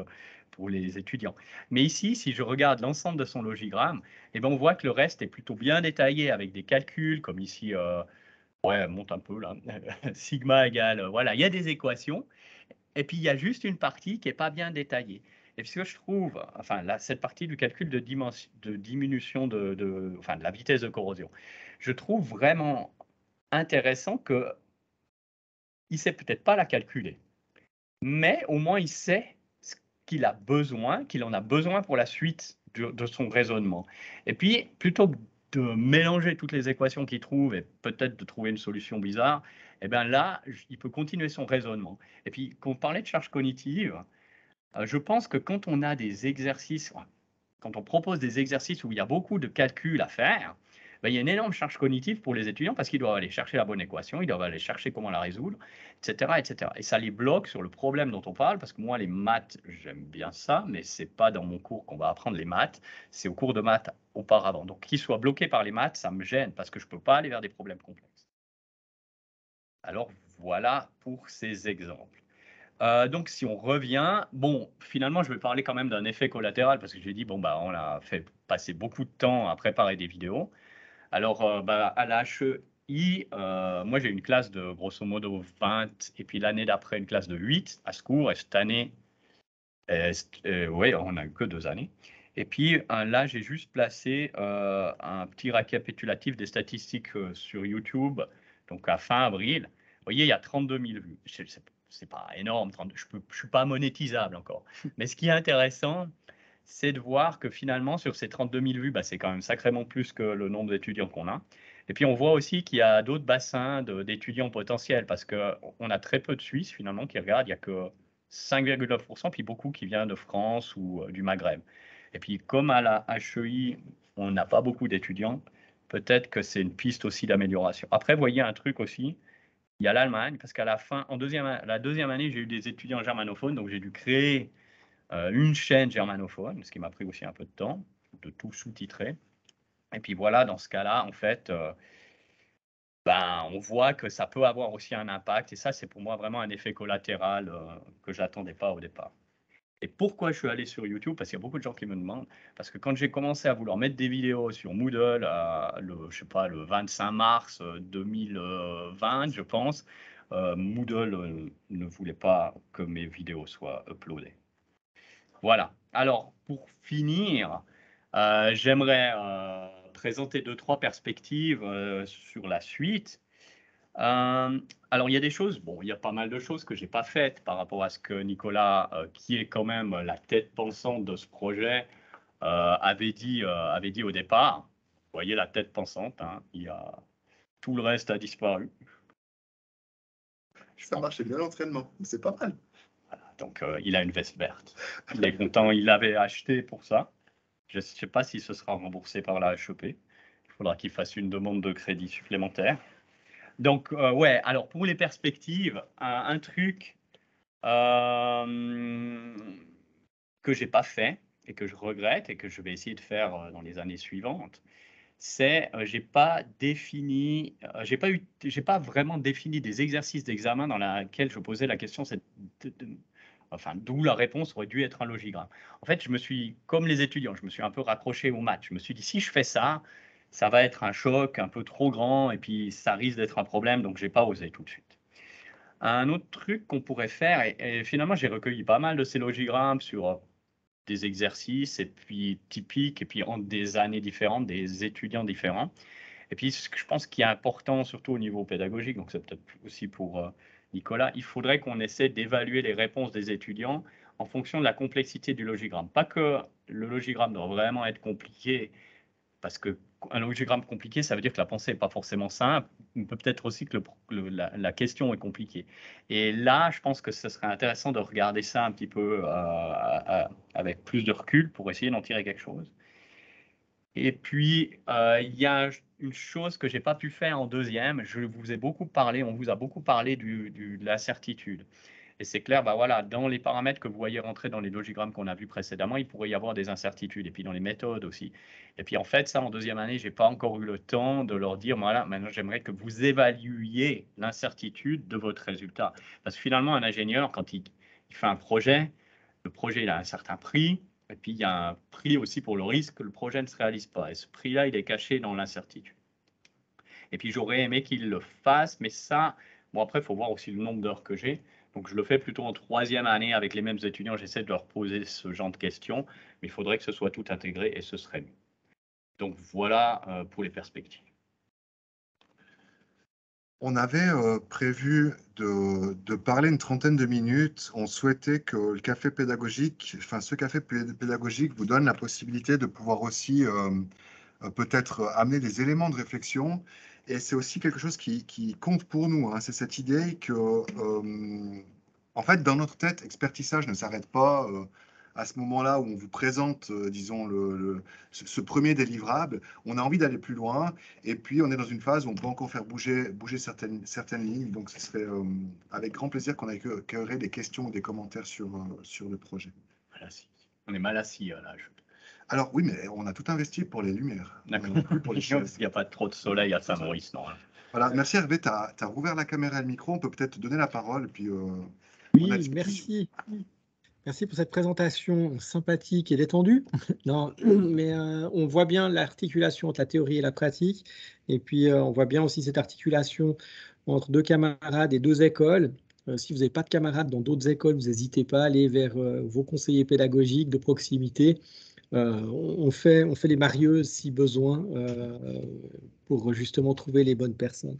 les étudiants. Mais ici, si je regarde l'ensemble de son logigramme, eh ben, on voit que le reste est plutôt bien détaillé avec des calculs, comme ici, ouais, monte un peu là, sigma égale, voilà, il y a des équations. Et puis, il y a juste une partie qui n'est pas bien détaillée. Et ce que je trouve, enfin, là, cette partie du calcul de diminution de la vitesse de corrosion, je trouve vraiment intéressant qu'il ne sait peut-être pas la calculer, mais au moins il sait ce qu'il a besoin, qu'il en a besoin pour la suite de son raisonnement. Et puis, plutôt que de mélanger toutes les équations qu'il trouve et peut-être de trouver une solution bizarre, et bien là, il peut continuer son raisonnement. Et puis, quand on parlait de charge cognitive, je pense que quand on a des exercices, quand on propose des exercices où il y a beaucoup de calculs à faire, ben, il y a une énorme charge cognitive pour les étudiants parce qu'ils doivent aller chercher la bonne équation, ils doivent aller chercher comment la résoudre, etc., etc. Et ça les bloque sur le problème dont on parle parce que moi, les maths, j'aime bien ça, mais ce n'est pas dans mon cours qu'on va apprendre les maths, c'est au cours de maths auparavant. Donc, qu'ils soient bloqués par les maths, ça me gêne parce que je ne peux pas aller vers des problèmes complexes. Alors, voilà pour ces exemples. Donc, si on revient, bon, finalement, je vais parler quand même d'un effet collatéral parce que j'ai dit, bon, bah, on a fait passer beaucoup de temps à préparer des vidéos. Alors, bah, à la HEI, moi, j'ai une classe de grosso modo 20 et puis l'année d'après, une classe de 8 à ce cours. Et cette année, ouais, on n'a eu que 2 années. Et puis là, j'ai juste placé un petit récapitulatif des statistiques sur YouTube, donc à fin avril. Vous voyez, il y a 32 000 vues. C'est pas énorme, je ne suis pas monétisable encore. Mais ce qui est intéressant, c'est de voir que finalement, sur ces 32 000 vues, bah, c'est quand même sacrément plus que le nombre d'étudiants qu'on a. Et puis, on voit aussi qu'il y a d'autres bassins d'étudiants potentiels parce qu'on a très peu de Suisses finalement qui regardent. Il n'y a que 5,9%, puis beaucoup qui viennent de France ou du Maghreb. Et puis, comme à la HEI, on n'a pas beaucoup d'étudiants, peut-être que c'est une piste aussi d'amélioration. Après, vous voyez un truc aussi, il y a l'Allemagne, parce qu'à la fin, la deuxième année, j'ai eu des étudiants germanophones, donc j'ai dû créer une chaîne germanophone, ce qui m'a pris aussi un peu de temps, de tout sous-titrer. Et puis voilà, dans ce cas-là, en fait, ben, on voit que ça peut avoir aussi un impact. Et ça, c'est pour moi vraiment un effet collatéral que je n'attendais pas au départ. Et pourquoi je suis allé sur YouTube? Parce qu'il y a beaucoup de gens qui me demandent. Parce que quand j'ai commencé à vouloir mettre des vidéos sur Moodle, je sais pas, le 25 mars 2020, je pense, Moodle ne voulait pas que mes vidéos soient uploadées. Voilà. Alors, pour finir, j'aimerais présenter 2-3 perspectives sur la suite. Alors, il y a des choses, bon, il y a pas mal de choses que je n'ai pas faites par rapport à ce que Nicolas, qui est quand même la tête pensante de ce projet, avait dit au départ. Vous voyez la tête pensante, hein, tout le reste a disparu. Ça marchait bien l'entraînement, c'est pas mal. Donc, il a une veste verte. Il est content, il l'avait acheté pour ça. Je ne sais pas si ce sera remboursé par la HEP. Il faudra qu'il fasse une demande de crédit supplémentaire. Donc, ouais, alors pour les perspectives, un truc que je n'ai pas fait et que je regrette et que je vais essayer de faire dans les années suivantes, c'est j'ai pas vraiment défini des exercices d'examen dans lesquels je posais la question, enfin, d'où la réponse aurait dû être un logigramme. En fait, comme les étudiants, je me suis un peu raccroché aux maths. Je me suis dit, si je fais ça, ça va être un choc un peu trop grand et puis ça risque d'être un problème, donc je n'ai pas osé tout de suite. Un autre truc qu'on pourrait faire, et finalement, j'ai recueilli pas mal de ces logigrammes sur des exercices et puis typiques, et puis entre des années différentes, des étudiants différents. Et puis, ce que je pense qui est important, surtout au niveau pédagogique, donc c'est peut-être aussi pour Nicolas, il faudrait qu'on essaie d'évaluer les réponses des étudiants en fonction de la complexité du logigramme. Pas que le logigramme doit vraiment être compliqué, parce qu'un logigramme compliqué, ça veut dire que la pensée n'est pas forcément simple, peut-être aussi que la question est compliquée. Et là, je pense que ce serait intéressant de regarder ça un petit peu avec plus de recul pour essayer d'en tirer quelque chose. Et puis, il y a une chose que je n'ai pas pu faire en deuxième. On vous a beaucoup parlé de l'incertitude. Et c'est clair, bah voilà, dans les paramètres que vous voyez rentrer dans les logigrammes qu'on a vus précédemment, il pourrait y avoir des incertitudes. Et puis dans les méthodes aussi. Et puis en fait, ça, en deuxième année, je n'ai pas encore eu le temps de leur dire, voilà, maintenant j'aimerais que vous évaluiez l'incertitude de votre résultat. Parce que finalement, un ingénieur, quand il fait un projet, le projet il a un certain prix. Et puis, il y a un prix aussi pour le risque que le projet ne se réalise pas. Et ce prix-là, il est caché dans l'incertitude. Et puis, j'aurais aimé qu'il le fasse, mais ça, bon, après, il faut voir aussi le nombre d'heures que j'ai. Donc, je le fais plutôt en troisième année avec les mêmes étudiants. J'essaie de leur poser ce genre de questions, mais il faudrait que ce soit tout intégré et ce serait mieux. Donc, voilà pour les perspectives. On avait prévu de parler une trentaine de minutes. On souhaitait que le café pédagogique, enfin ce café pédagogique vous donne la possibilité de pouvoir aussi peut-être amener des éléments de réflexion. Et c'est aussi quelque chose qui compte pour nous, hein. C'est cette idée que, en fait, dans notre tête, expertissage ne s'arrête pas à ce moment-là où on vous présente, disons, ce premier délivrable. On a envie d'aller plus loin. Et puis, on est dans une phase où on peut encore faire bouger certaines lignes. Donc, ce serait avec grand plaisir qu'on accueillerait des questions ou des commentaires sur le projet. On est mal assis à l'âge. Alors oui, mais on a tout investi pour les lumières. Pour les chaises. Il n'y a pas trop de soleil à Saint-Maurice, non. Voilà, merci Hervé, tu as rouvert la caméra et le micro. On peut peut-être te donner la parole. Puis, oui, merci. Merci pour cette présentation sympathique et détendue. Non, mais on voit bien l'articulation entre la théorie et la pratique. Et puis, on voit bien aussi cette articulation entre deux camarades et deux écoles. Si vous n'avez pas de camarades dans d'autres écoles, vous n'hésitez pas à aller vers vos conseillers pédagogiques de proximité. On fait les marieuses si besoin pour justement trouver les bonnes personnes.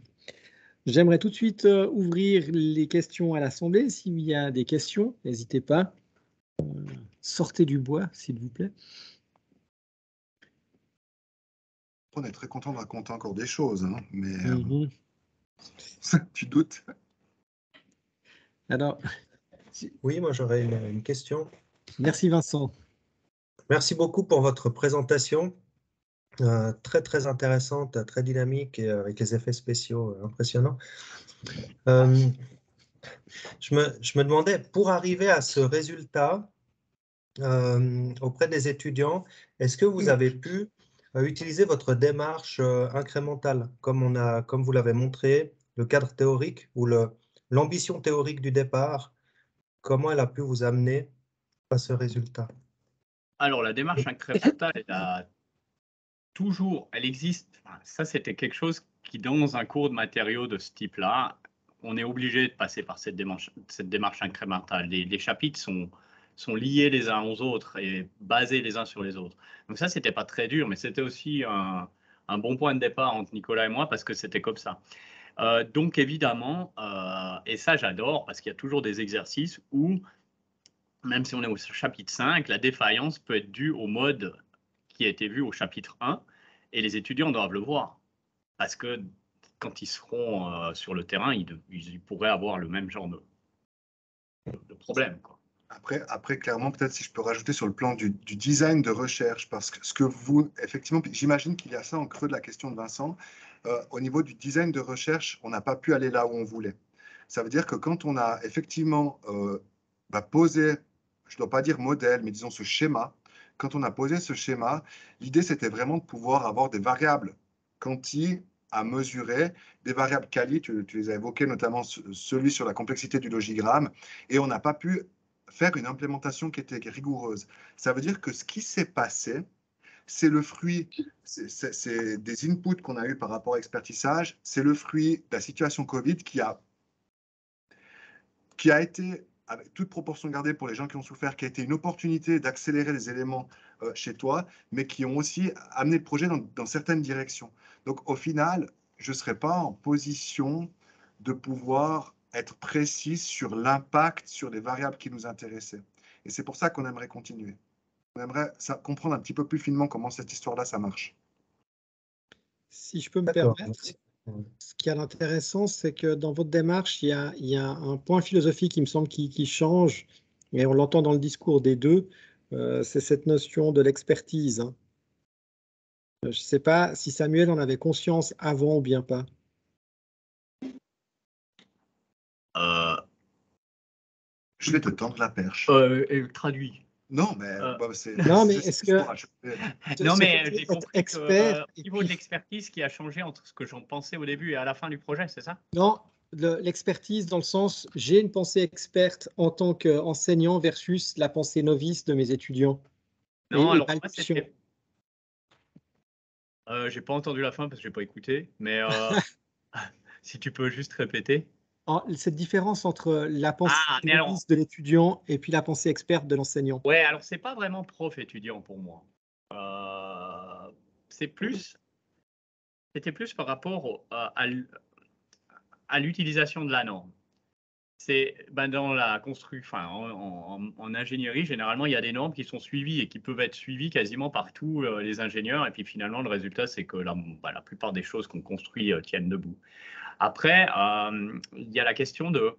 J'aimerais tout de suite ouvrir les questions à l'Assemblée. S'il y a des questions, n'hésitez pas. Sortez du bois, s'il vous plaît. On est très content de raconter encore des choses, hein, mais tu doutes. Alors, oui, moi j'aurais une question. Merci Vincent. Merci beaucoup pour votre présentation. Très très intéressante, très dynamique et avec les effets spéciaux impressionnants. Je me demandais, pour arriver à ce résultat auprès des étudiants, est-ce que vous avez pu utiliser votre démarche incrémentale, comme vous l'avez montré, le cadre théorique ou l'ambition théorique du départ, comment elle a pu vous amener à ce résultat? Alors, la démarche incrémentale, elle existe. Ça, c'était quelque chose qui, dans un cours de matériaux de ce type-là, on est obligé de passer par cette démarche incrémentale. Les chapitres sont liés les uns aux autres et basés les uns sur les autres. Donc ça, c'était pas très dur, mais c'était aussi un bon point de départ entre Nicolas et moi parce que c'était comme ça. Donc évidemment, et ça j'adore parce qu'il y a toujours des exercices où, même si on est au chapitre 5, la défaillance peut être due au mode qui a été vu au chapitre 1 et les étudiants doivent le voir parce que quand ils seront sur le terrain, ils pourraient avoir le même genre de problème, quoi. Après, clairement, peut-être si je peux rajouter sur le plan du design de recherche, parce que ce que vous, effectivement, j'imagine qu'il y a ça en creux de la question de Vincent, au niveau du design de recherche, on n'a pas pu aller là où on voulait. Ça veut dire que quand on a effectivement posé, je ne dois pas dire modèle, mais disons ce schéma, quand on a posé ce schéma, l'idée c'était vraiment de pouvoir avoir des variables quanti à mesurer, des variables quali, tu les as évoquées, notamment celui sur la complexité du logigramme, et on n'a pas pu faire une implémentation qui était rigoureuse. Ça veut dire que ce qui s'est passé, c'est le fruit, c'est des inputs qu'on a eu par rapport à expertissage, c'est le fruit de la situation Covid qui a été, avec toute proportion gardée pour les gens qui ont souffert, qui a été une opportunité d'accélérer les éléments chez toi, mais qui ont aussi amené le projet dans certaines directions. Donc au final, je ne serais pas en position de pouvoir être précis sur l'impact sur les variables qui nous intéressaient. Et c'est pour ça qu'on aimerait continuer. On aimerait comprendre un petit peu plus finement comment cette histoire-là, ça marche. Si je peux me permettre, ce qui est intéressant, c'est que dans votre démarche, il y a un point philosophique qui me semble qui change, et on l'entend dans le discours des deux, c'est cette notion de l'expertise. Hein. Je ne sais pas si Samuel en avait conscience avant ou bien pas. Je vais te tendre la perche. Traduit. Non, mais c'est... Non, mais est-ce que... Non, mais j'ai compris expert, au niveau de l'expertise qui a changé entre ce que j'en pensais au début et à la fin du projet, c'est ça? Non, l'expertise dans le sens, j'ai une pensée experte en tant qu'enseignant versus la pensée novice de mes étudiants. Non, alors moi, c'était... j'ai pas entendu la fin parce que j'ai pas écouté, mais si tu peux juste répéter. Cette différence entre la pensée novice de l'étudiant et puis la pensée experte de l'enseignant. Ouais, alors c'est pas vraiment prof-étudiant pour moi. C'était plus par rapport à l'utilisation de la norme. dans la construction, en ingénierie, généralement, il y a des normes qui sont suivies et qui peuvent être suivies quasiment par tous les ingénieurs. Et puis finalement, le résultat, c'est que la plupart des choses qu'on construit tiennent debout. Après, il y a la question de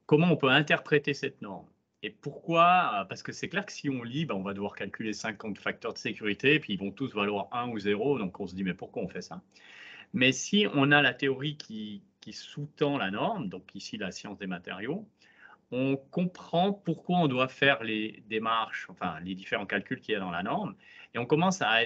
comment on peut interpréter cette norme. Et pourquoi? Parce que c'est clair que si on lit, on va devoir calculer 50 facteurs de sécurité, et puis ils vont tous valoir 1 ou 0. Donc on se dit, mais pourquoi on fait ça? Mais si on a la théorie qui sous-tend la norme, donc ici la science des matériaux, on comprend pourquoi on doit faire les démarches, enfin les différents calculs qu'il y a dans la norme, et on commence à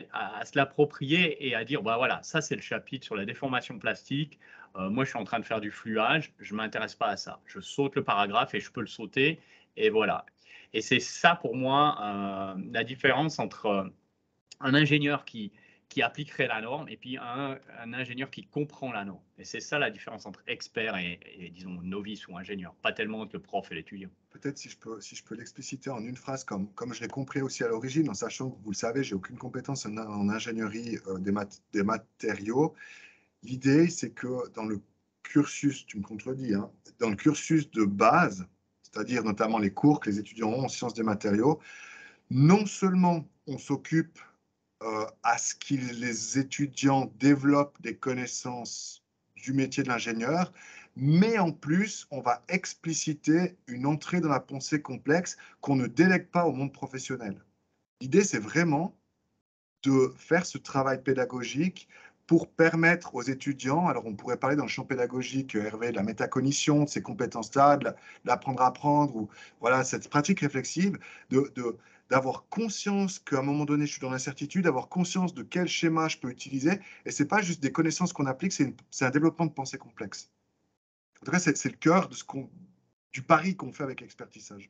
se l'approprier et à dire, voilà, ça c'est le chapitre sur la déformation plastique, moi je suis en train de faire du fluage, je ne m'intéresse pas à ça, je saute le paragraphe et je peux le sauter, et voilà. Et c'est ça pour moi la différence entre un ingénieur qui appliquerait la norme et puis un ingénieur qui comprend la norme. Et c'est ça la différence entre expert et disons, novice ou ingénieur, pas tellement entre le prof et l'étudiant. Peut-être si je peux l'expliciter en une phrase, comme je l'ai compris aussi à l'origine, en sachant que vous le savez, j'ai aucune compétence en ingénierie des matériaux. L'idée, c'est que dans le cursus, tu me contredis, hein, dans le cursus de base, c'est-à-dire notamment les cours que les étudiants ont en sciences des matériaux, non seulement on s'occupe à ce que les étudiants développent des connaissances du métier de l'ingénieur, mais en plus, on va expliciter une entrée dans la pensée complexe qu'on ne délègue pas au monde professionnel. L'idée, c'est vraiment de faire ce travail pédagogique pour permettre aux étudiants, alors on pourrait parler dans le champ pédagogique, Hervé, de la métacognition, de ces compétences-là, de l'apprendre à apprendre, ou voilà, cette pratique réflexive, d'avoir conscience qu'à un moment donné, je suis dans l'incertitude, d'avoir conscience de quel schéma je peux utiliser, et ce n'est pas juste des connaissances qu'on applique, c'est un développement de pensée complexe. En tout cas, c'est le cœur de du pari qu'on fait avec l'expertisage.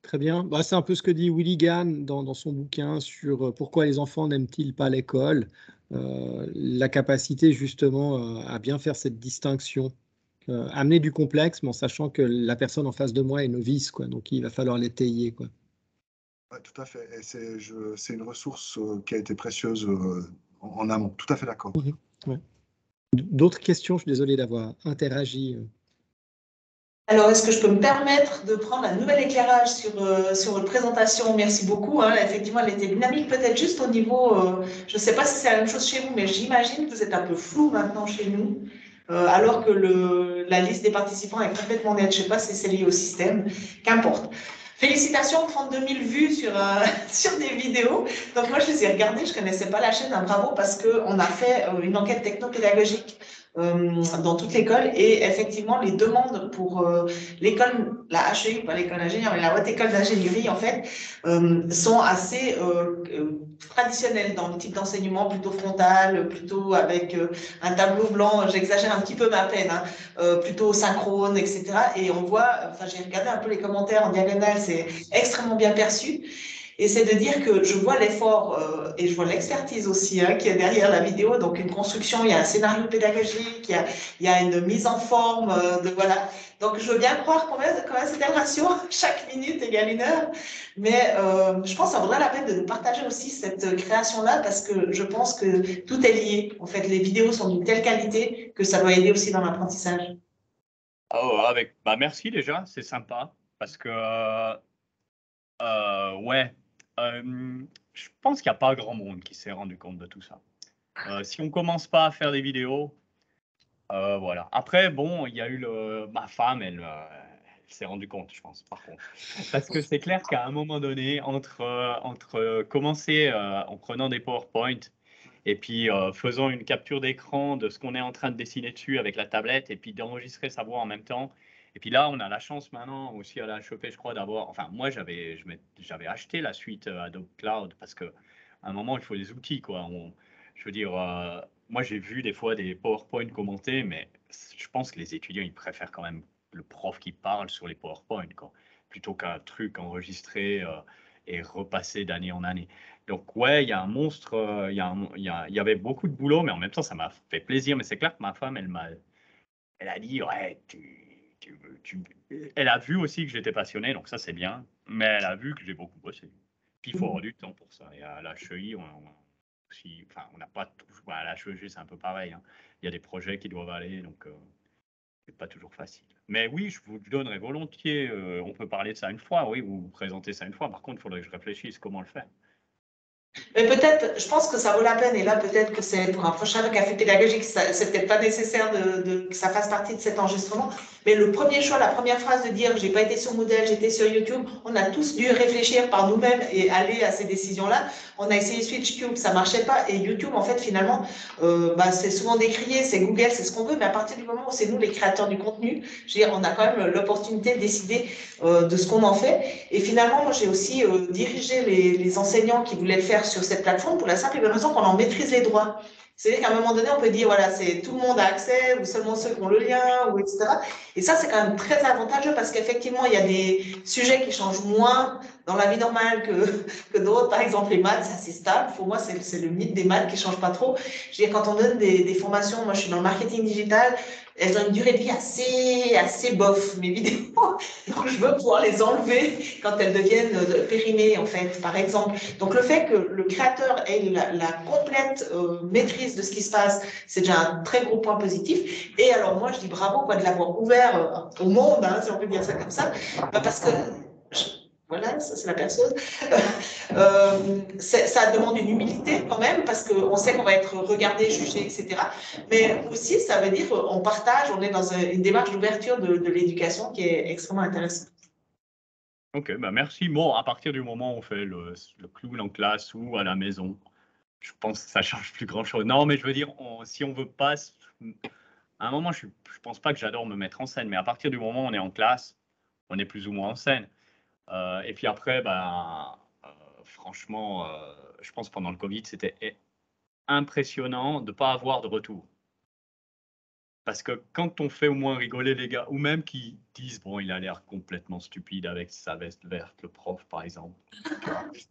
Très bien. C'est un peu ce que dit Willy Gann dans son bouquin sur pourquoi les enfants n'aiment-ils pas l'école. La capacité justement à bien faire cette distinction. Amener du complexe, mais en sachant que la personne en face de moi est novice, quoi. Donc il va falloir l'étayer, quoi. Ouais, tout à fait. Et c'est une ressource qui a été précieuse en amont. Tout à fait d'accord. Ouais. D'autres questions? Je suis désolé d'avoir interagi. Alors, est-ce que je peux me permettre de prendre un nouvel éclairage sur votre présentation? Merci beaucoup. Effectivement, elle était dynamique, peut-être juste au niveau, je ne sais pas si c'est la même chose chez vous, mais j'imagine que vous êtes un peu flou maintenant chez nous, alors que la liste des participants est complètement nette. Je ne sais pas si c'est lié au système, qu'importe. Félicitations, 32 000 vues sur, sur des vidéos. Donc moi, je les ai regardées, je ne connaissais pas la chaîne, bravo, parce qu'on a fait une enquête technopédagogique dans toute l'école, et effectivement les demandes pour l'école, la HEI, pas l'école d'ingénieur, mais la haute école d'ingénierie en fait, sont assez traditionnelles dans le type d'enseignement, plutôt frontal, plutôt avec un tableau blanc, j'exagère un petit peu ma peine, plutôt synchrone, etc. Et on voit, enfin j'ai regardé un peu les commentaires en diagonale, c'est extrêmement bien perçu. Et c'est de dire que je vois l'effort et je vois l'expertise aussi qui est derrière la vidéo. Donc, une construction, il y a un scénario pédagogique, il y a une mise en forme. Voilà. Donc, je veux bien croire qu'on c'était le ratio, chaque minute égale 1 heure. Mais je pense que ça vaudrait la peine de nous partager aussi cette création-là, parce que je pense que tout est lié. En fait, les vidéos sont d'une telle qualité que ça doit aider aussi dans l'apprentissage. Oh, merci déjà, c'est sympa. Parce que, ouais, je pense qu'il n'y a pas grand monde qui s'est rendu compte de tout ça. Si on commence pas à faire des vidéos, voilà. Après, bon, il y a eu ma femme, elle s'est rendue compte, je pense, par contre. Parce que c'est clair qu'à un moment donné, entre commencer en prenant des PowerPoint et puis faisant une capture d'écran de ce qu'on est en train de dessiner dessus avec la tablette, et puis d'enregistrer sa voix en même temps. Et puis là, on a la chance maintenant aussi à la HEP, je crois, d'avoir. Enfin, moi, j'avais acheté la suite Adobe Cloud, parce que à un moment, il faut des outils, quoi. Je veux dire, moi, j'ai vu des fois des PowerPoint commentés, mais je pense que les étudiants, ils préfèrent quand même le prof qui parle sur les PowerPoint, quoi, plutôt qu'un truc enregistré et repassé d'année en année. Donc, ouais, il y a un monstre, il y avait beaucoup de boulot, mais en même temps, ça m'a fait plaisir. Mais c'est clair que ma femme, elle a dit, ouais, elle a vu aussi que j'étais passionné, donc ça, c'est bien. Mais elle a vu que j'ai beaucoup bossé. Puis, il faut avoir du temps pour ça. Et à la HEI, on n'a pas tout. À la HEG, c'est un peu pareil, hein. Il y a des projets qui doivent aller, donc c'est pas toujours facile. Mais oui, je vous le donnerai volontiers. On peut parler de ça une fois, oui, ou vous présenter ça une fois. Par contre, il faudrait que je réfléchisse comment le faire. Mais peut-être, je pense que ça vaut la peine, et là peut-être que c'est pour un prochain café pédagogique, c'est peut-être pas nécessaire que ça fasse partie de cet enregistrement, mais le premier choix, la première phrase de dire j'ai pas été sur Moodle, j'étais sur YouTube, on a tous dû réfléchir par nous-mêmes et aller à ces décisions-là. On a essayé SwitchCube, ça marchait pas, et YouTube en fait finalement, c'est souvent décrié, c'est Google, c'est ce qu'on veut, mais à partir du moment où c'est nous les créateurs du contenu, je veux dire, on a quand même l'opportunité de décider de ce qu'on en fait. Et finalement, moi j'ai aussi dirigé les enseignants qui voulaient le faire sur cette plateforme pour la simple et bonne raison qu'on en maîtrise les droits. C'est-à-dire qu'à un moment donné, on peut dire, voilà, c'est tout le monde a accès, ou seulement ceux qui ont le lien, ou etc. Et ça, c'est quand même très avantageux parce qu'effectivement, il y a des sujets qui changent moins dans la vie normale que d'autres. Par exemple, les maths, c'est assez stable. Pour moi, c'est le mythe des maths qui ne change pas trop. Je veux dire, quand on donne des formations, moi, je suis dans le marketing digital, elles ont une durée de vie assez bof, mes vidéos. Donc, je veux pouvoir les enlever quand elles deviennent périmées, en fait, par exemple. Donc, le fait que le créateur ait la complète maîtrise de ce qui se passe, c'est déjà un très gros point positif. Et alors, moi, je dis bravo de l'avoir ouvert au monde, hein, si on peut dire ça comme ça, parce que, voilà, ça c'est la personne, ça demande une humilité quand même, parce qu'on sait qu'on va être regardé, jugé, etc. Mais aussi, ça veut dire qu'on partage, on est dans une démarche d'ouverture de l'éducation qui est extrêmement intéressante. Ok, bah merci. Bon, à partir du moment où on fait le clown en classe ou à la maison, je pense que ça change plus grand-chose. Non, mais je veux dire, si on veut pas... À un moment, je pense pas que j'adore me mettre en scène, mais à partir du moment où on est en classe, on est plus ou moins en scène. Et puis après, franchement, je pense que pendant le Covid, c'était impressionnant de ne pas avoir de retour. Parce que quand on fait au moins rigoler les gars, ou même qui disent, bon, il a l'air complètement stupide avec sa veste verte, le prof, par exemple.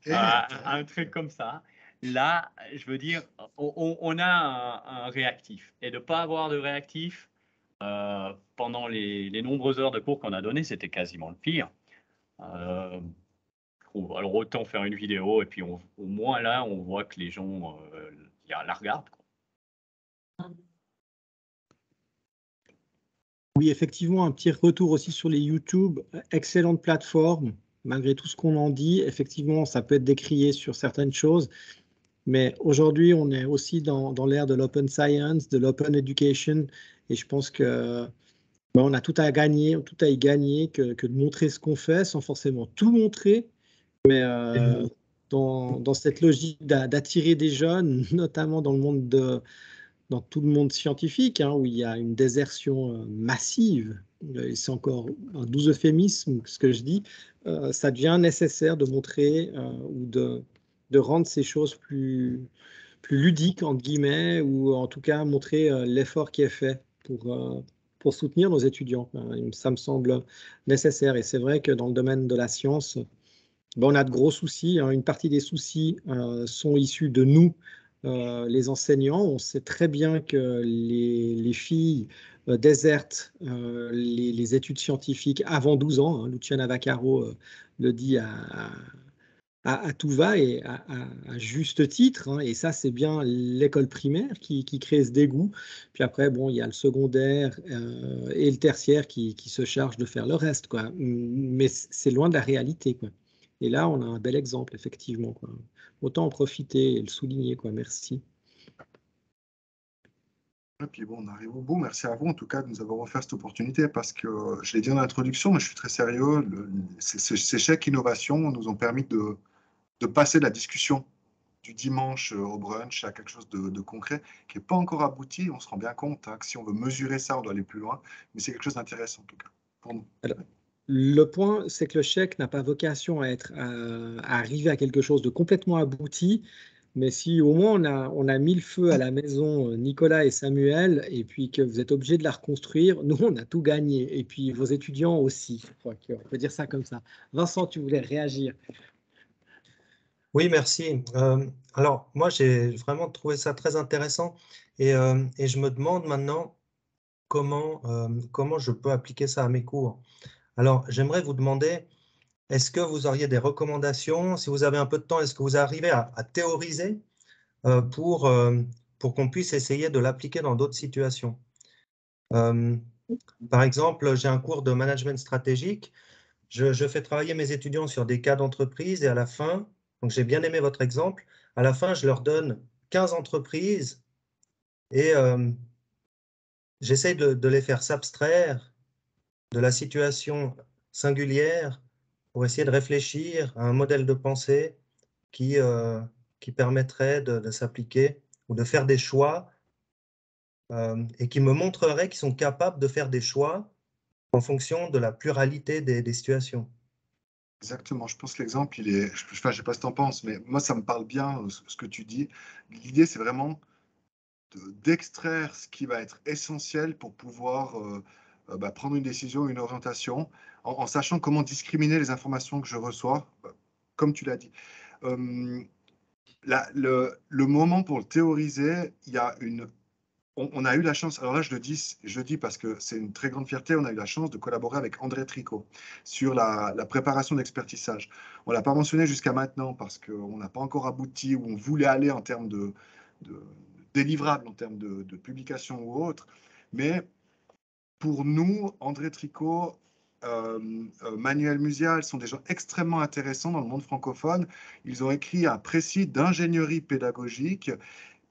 Un truc comme ça. Là, je veux dire, on a un réactif. Et de ne pas avoir de réactif pendant les nombreuses heures de cours qu'on a données, c'était quasiment le pire. Alors, autant faire une vidéo, et puis au moins là, on voit que les gens la regardent, quoi. Oui, effectivement, un petit retour aussi sur les YouTube. Excellente plateforme, malgré tout ce qu'on en dit. Effectivement, ça peut être décrié sur certaines choses. Mais aujourd'hui, on est aussi dans l'ère de l'open science, de l'open education. Et je pense que on a tout à gagner, tout à y gagner que de montrer ce qu'on fait sans forcément tout montrer. Mais dans cette logique d'attirer des jeunes, notamment dans tout le monde scientifique, hein, où il y a une désertion massive, et c'est encore un doux euphémisme ce que je dis, ça devient nécessaire de montrer ou de rendre ces choses plus ludiques, entre guillemets, ou en tout cas montrer l'effort qui est fait pour soutenir nos étudiants. Ça me semble nécessaire. Et c'est vrai que dans le domaine de la science, on a de gros soucis, hein. Une partie des soucis sont issus de nous, les enseignants. On sait très bien que les filles désertent les études scientifiques avant 12 ans. Hein. Luciana Vaccaro le dit à tout va et à juste titre. Hein. Et ça, c'est bien l'école primaire qui crée ce dégoût. Puis après, bon, il y a le secondaire et le tertiaire qui se chargent de faire le reste, quoi. Mais c'est loin de la réalité, quoi. Et là, on a un bel exemple, effectivement, quoi. Autant en profiter et le souligner, quoi. Merci. Et puis bon, on arrive au bout. Merci à vous, en tout cas, de nous avoir offert cette opportunité parce que je l'ai dit en introduction, mais je suis très sérieux. Ces chèques innovation nous ont permis de passer la discussion du dimanche au brunch à quelque chose de concret qui n'est pas encore abouti. On se rend bien compte que si on veut mesurer ça, on doit aller plus loin. Mais c'est quelque chose d'intéressant, en tout cas, pour nous. Alors, le point, c'est que le chèque n'a pas vocation à arriver à quelque chose de complètement abouti. Mais si au moins on a mis le feu à la maison, Nicolas et Samuel, et puis que vous êtes obligés de la reconstruire, nous, on a tout gagné. Et puis vos étudiants aussi. Je crois qu'on peut dire ça comme ça. Vincent, tu voulais réagir? Oui, merci. Alors, moi, j'ai vraiment trouvé ça très intéressant et je me demande maintenant comment je peux appliquer ça à mes cours. Alors, j'aimerais vous demander, est-ce que vous auriez des recommandations? Si vous avez un peu de temps, est-ce que vous arrivez à théoriser pour qu'on puisse essayer de l'appliquer dans d'autres situations? Par exemple, j'ai un cours de management stratégique. Je fais travailler mes étudiants sur des cas d'entreprise et à la fin, donc j'ai bien aimé votre exemple, à la fin, je leur donne 15 entreprises et j'essaie de les faire s'abstraire de la situation singulière pour essayer de réfléchir à un modèle de pensée qui permettrait de s'appliquer ou de faire des choix et qui me montrerait qu'ils sont capables de faire des choix en fonction de la pluralité des situations. Exactement, je pense que l'exemple, il est, je sais pas ce que tu en penses, mais moi, ça me parle bien ce que tu dis. L'idée, c'est vraiment d'extraire ce qui va être essentiel pour pouvoir prendre une décision, une orientation, en sachant comment discriminer les informations que je reçois, comme tu l'as dit. Le moment pour le théoriser, il y a on a eu la chance, alors là je le dis parce que c'est une très grande fierté, on a eu la chance de collaborer avec André Tricot sur la préparation d'expertissage. On ne l'a pas mentionné jusqu'à maintenant parce qu'on n'a pas encore abouti où on voulait aller en termes de délivrable, en termes de publication ou autre. Mais pour nous, André Tricot, Manuel Musial sont des gens extrêmement intéressants dans le monde francophone. Ils ont écrit un précis d'ingénierie pédagogique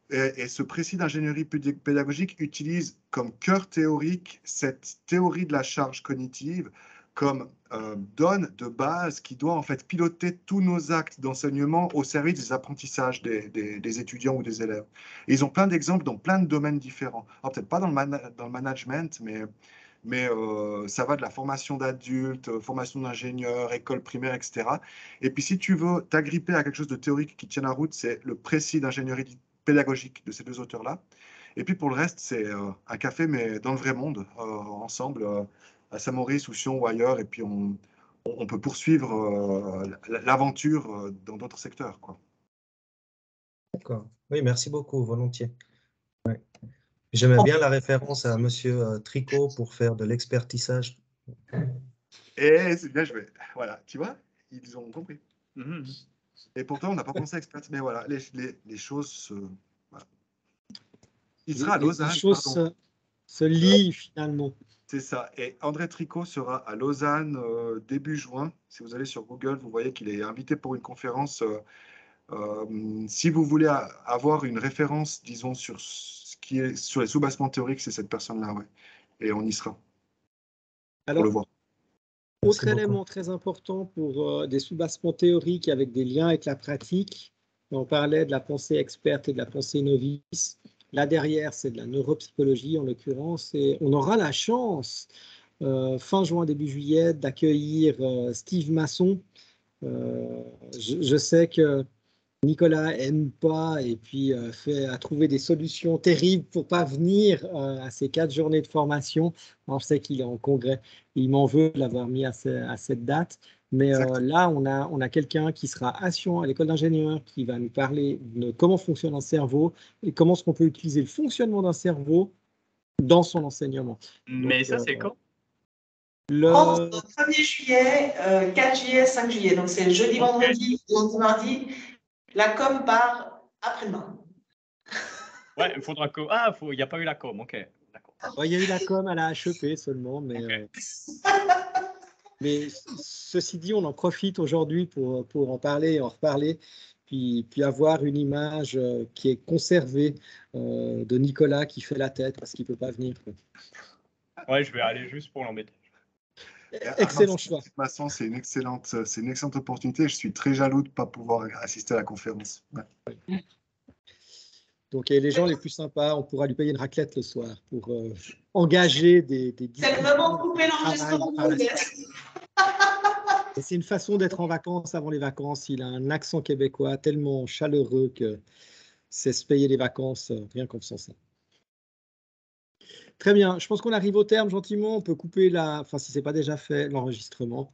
et ce précis d'ingénierie pédagogique utilise comme cœur théorique cette théorie de la charge cognitive comme donne de base qui doit en fait piloter tous nos actes d'enseignement au service des apprentissages des étudiants ou des élèves. Et ils ont plein d'exemples dans plein de domaines différents. Alors peut-être pas dans le management, mais ça va de la formation d'adultes, formation d'ingénieurs, école primaire, etc. Et puis si tu veux t'agripper à quelque chose de théorique qui tienne la route, c'est le précis d'ingénierie pédagogique de ces deux auteurs-là. Et puis pour le reste, c'est un café, mais dans le vrai monde, ensemble, à Saint-Maurice ou Sion ou ailleurs, et puis on peut poursuivre l'aventure dans d'autres secteurs, quoi. D'accord. Oui, merci beaucoup, volontiers. Ouais. J'aimais bien la référence à Monsieur Tricot pour faire de l'expertissage. Et c'est bien joué. Voilà, tu vois, ils ont compris. Mhm. Et pourtant, on n'a pas pensé à expert, mais voilà, les choses voilà. Il sera à Les Lausanne, choses pardon. se lient finalement. C'est ça. Et André Tricot sera à Lausanne début juin. Si vous allez sur Google, vous voyez qu'il est invité pour une conférence. Si vous voulez avoir une référence, disons, sur ce qui est sur les sous-bassements théoriques, c'est cette personne-là, ouais. Et on y sera pour le Alors, voir. autre Merci beaucoup. élément très important pour des sous-bassements théoriques avec des liens avec la pratique, on parlait de la pensée experte et de la pensée novice. Là derrière, c'est de la neuropsychologie en l'occurrence, et on aura la chance fin juin, début juillet, d'accueillir Steve Masson. Je sais que Nicolas aime pas et puis a trouvé des solutions terribles pour pas venir à ces 4 journées de formation. Alors, je sais qu'il est en congrès, il m'en veut de l'avoir mis à cette date. Mais là, on a quelqu'un qui sera à Sion, à l'école d'ingénieurs, qui va nous parler de comment fonctionne un cerveau et comment est-ce qu'on peut utiliser le fonctionnement d'un cerveau dans son enseignement. Mais Donc, ça, c'est quand? le 1er juillet, 4 juillet, 5 juillet. Donc, c'est jeudi, Ok. vendredi, lundi, mardi. La com part après-demain. Ouais, il faudra que. Ah, il n'y a pas eu la com, ok. D'accord. il y a eu la com à la HEP seulement, Ok. mais ceci dit, on en profite aujourd'hui pour en parler et en reparler, puis avoir une image qui est conservée de Nicolas qui fait la tête parce qu'il ne peut pas venir. Ouais, je vais aller juste pour l'embêter. Excellent choix. Masson, c'est une excellente opportunité. Je suis très jaloux de ne pas pouvoir assister à la conférence. Ouais. Donc, et les gens les plus sympas, on pourra lui payer une raclette le soir pour engager des discussions. C'est vraiment couper l'enregistrement. Et c'est une façon d'être en vacances avant les vacances. Il a un accent québécois tellement chaleureux que c'est se payer les vacances rien qu'en faisant ça. Très bien, je pense qu'on arrive au terme gentiment. On peut couper si ce n'est pas déjà fait, l'enregistrement.